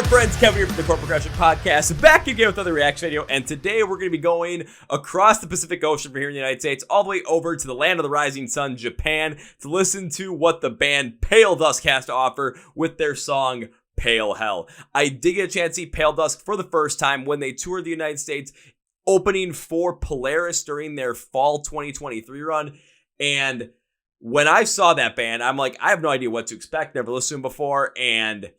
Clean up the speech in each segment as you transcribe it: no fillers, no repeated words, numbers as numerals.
there, friends. Kevin here from the Chord Progression Podcast, back again with another reaction video, and today we're going to be going across the Pacific Ocean from here in the United States, all the way over to the land of the rising sun, Japan, to listen to what the band Paledusk has to offer with their song Palehell. I did get a chance to see Paledusk for the first time when they toured the United States, opening for Polaris during their fall 2023 run, and when I saw that band, I'm like, I have no idea what to expect, never listened to them before, and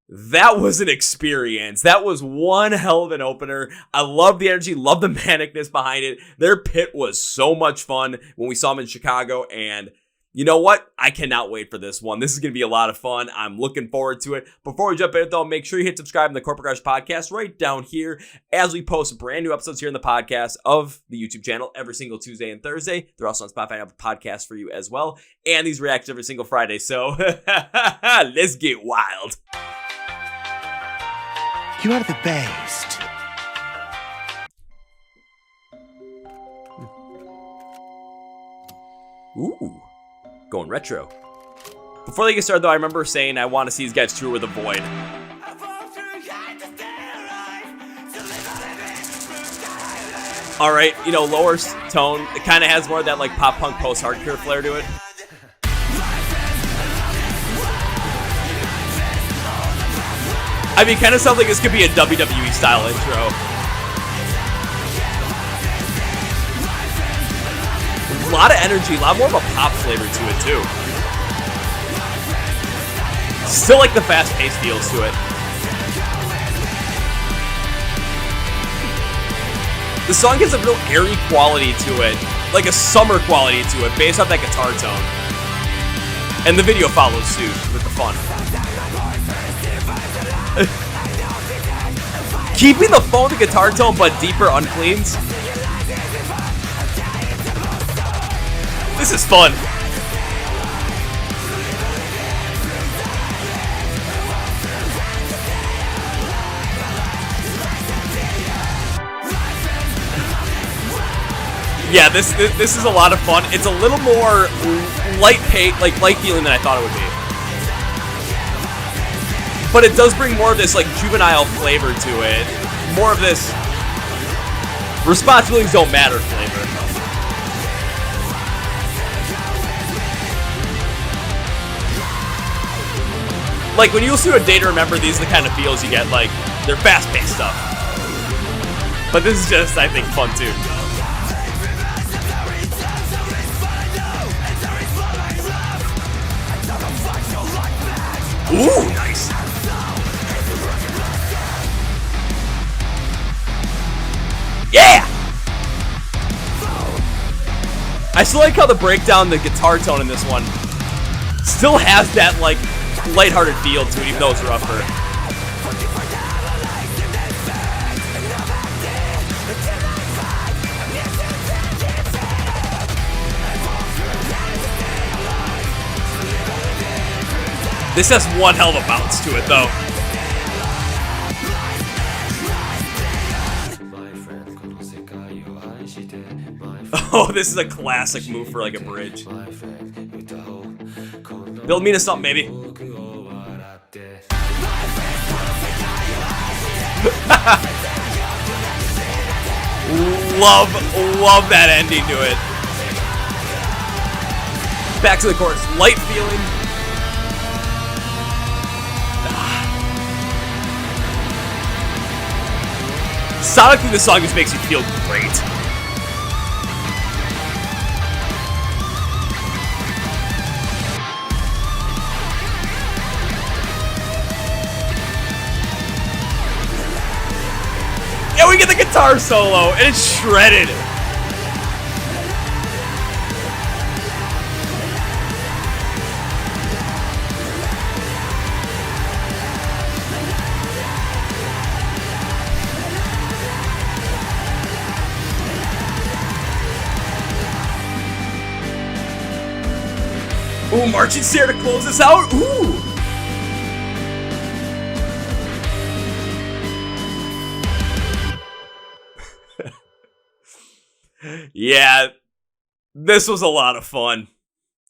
that was an experience. That was one hell of an opener. I love the energy, love the manicness behind it. Their pit was so much fun when we saw them in Chicago, and you know what? I cannot wait for this one. This is going to be a lot of fun. I'm looking forward to it. Before we jump in, though, make sure you hit subscribe to the Chord Progression Podcast right down here as we post brand new episodes here in the podcast of the YouTube channel every single Tuesday and Thursday. They're also on Spotify and Apple Podcasts for you as well. And these reacts every single Friday. So let's get wild. You are the best. Ooh, going retro. Before they get started, though, I remember saying I want to see these guys tour with a Void. All right, you know, lower tone. It kind of has more of that like pop punk post-hardcore flair to it. I mean, kind of sounds like this could be a WWE style intro. A lot of energy, a lot more of a pop flavor to it too. Still like the fast-paced feels to it. The song has a real airy quality to it, like a summer quality to it, based off that guitar tone. And the video follows suit with the fun. Keeping the phone to guitar tone but deeper uncleans. This is fun. Yeah, this is a lot of fun. It's a little more light feeling than I thought it would be. But it does bring more of this like juvenile flavor to it. More of this responsibilities don't matter flavor. Like when you listen to A Day to Remember, these are the kind of feels you get. Like they're fast-paced stuff. But this is just, I think, fun too. Ooh, nice. Yeah! I still like how the breakdown, the guitar tone in this one still has that like lighthearted feel to it, even though it's rougher. This has one hell of a bounce to it, though. Oh, this is a classic move for like a bridge. Build me to something, baby. love that ending to it. Back to the chorus. Light feeling. Sonically, this song just makes you feel great. Yeah, we get the guitar solo, and it's shredded. Ooh, marching stair to close this out. Ooh. Yeah, this was a lot of fun.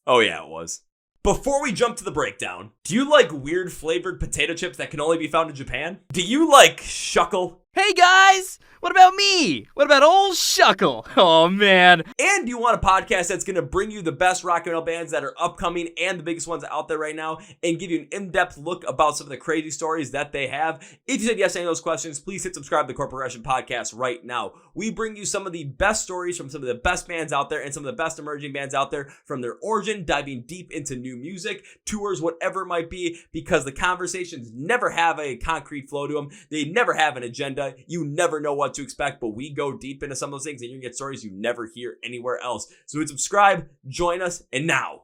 Oh yeah, it was. Before we jump to the breakdown, do you like weird flavored potato chips that can only be found in Japan? Do you like shuckle? Hey guys, what about me? What about old Shuckle? Oh man. And do you want a podcast that's going to bring you the best rock and metal bands that are upcoming and the biggest ones out there right now and give you an in-depth look about some of the crazy stories that they have? If you said yes to any of those questions, please hit subscribe to the Chord Progression Podcast right now. We bring you some of the best stories from some of the best bands out there and some of the best emerging bands out there from their origin, diving deep into new music, tours, whatever it might be, because the conversations never have a concrete flow to them. They never have an agenda. You never know what to expect, but we go deep into some of those things and you get stories you never hear anywhere else. So hit subscribe, join us, and now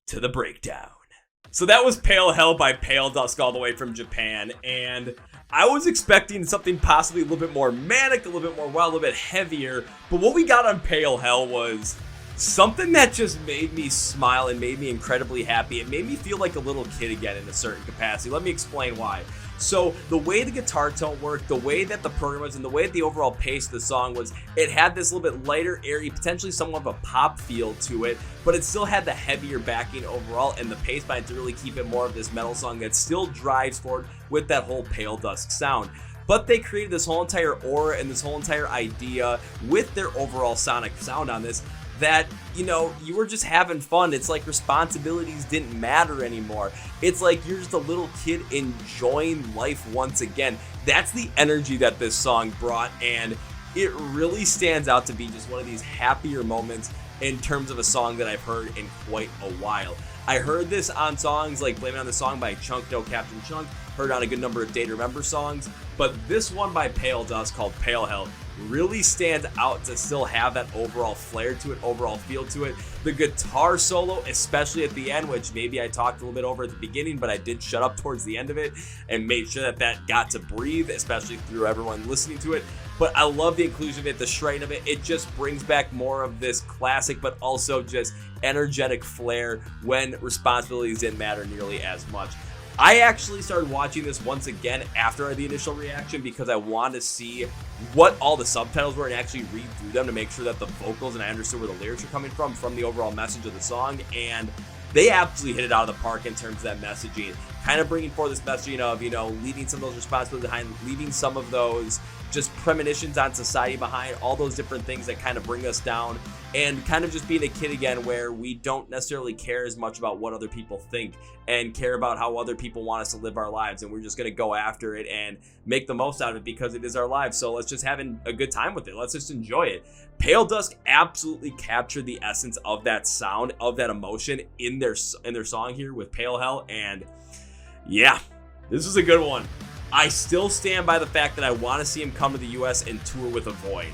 to the breakdown. So that was Palehell by Paledusk all the way from Japan, and I was expecting something possibly a little bit more manic, a little bit more wild, a little bit heavier, but what we got on Palehell was something that just made me smile and made me incredibly happy. It made me feel like a little kid again in a certain capacity. Let me explain why. So the way the guitar tone worked, the way that the program was, and the way that the overall pace of the song was, it had this little bit lighter, airy, potentially somewhat of a pop feel to it, but it still had the heavier backing overall and the pace behind to really keep it more of this metal song that still drives forward with that whole Paledusk sound. But they created this whole entire aura and this whole entire idea with their overall sonic sound on this that, you know, you were just having fun. It's like responsibilities didn't matter anymore. It's like you're just a little kid enjoying life once again. That's the energy that this song brought, and it really stands out to be just one of these happier moments in terms of a song that I've heard in quite a while. I heard this on songs like Blame It on the Song by Chunk No Captain Chunk, heard on a good number of Day to Remember songs, but this one by Paledusk called Palehell really stands out to still have that overall flair to it, overall feel to it. The guitar solo, especially at the end, which maybe I talked a little bit over at the beginning, but I did shut up towards the end of it and made sure that that got to breathe, especially through everyone listening to it. But I love the inclusion of it, the shredding of it. It just brings back more of this classic, but also just energetic flair when responsibilities didn't matter nearly as much. I actually started watching this once again after the initial reaction because I wanted to see what all the subtitles were and actually read through them to make sure that the vocals and I understood where the lyrics were coming from the overall message of the song. And they absolutely hit it out of the park in terms of that messaging, kind of bringing forth this messaging of, you know, leaving some of those responsibilities behind, leaving some of those just premonitions on society behind, all those different things that kind of bring us down, and kind of just being a kid again where we don't necessarily care as much about what other people think and care about how other people want us to live our lives, and we're just going to go after it and make the most out of it because it is our lives. So let's just have a good time with it. Let's just enjoy it. Paledusk absolutely captured the essence of that sound, of that emotion in their song here with Palehell, and yeah, this is a good one. I still stand by the fact that I want to see him come to the US and tour with a Void.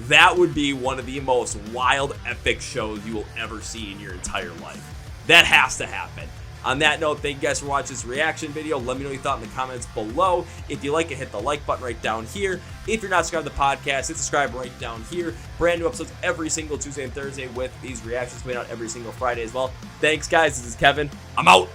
That would be one of the most wild, epic shows you will ever see in your entire life. That has to happen. On that note, thank you guys for watching this reaction video. Let me know what you thought in the comments below. If you like it, hit the like button right down here. If you're not subscribed to the podcast, hit subscribe right down here. Brand new episodes every single Tuesday and Thursday with these reactions coming out every single Friday as well. Thanks, guys. This is Kevin. I'm out.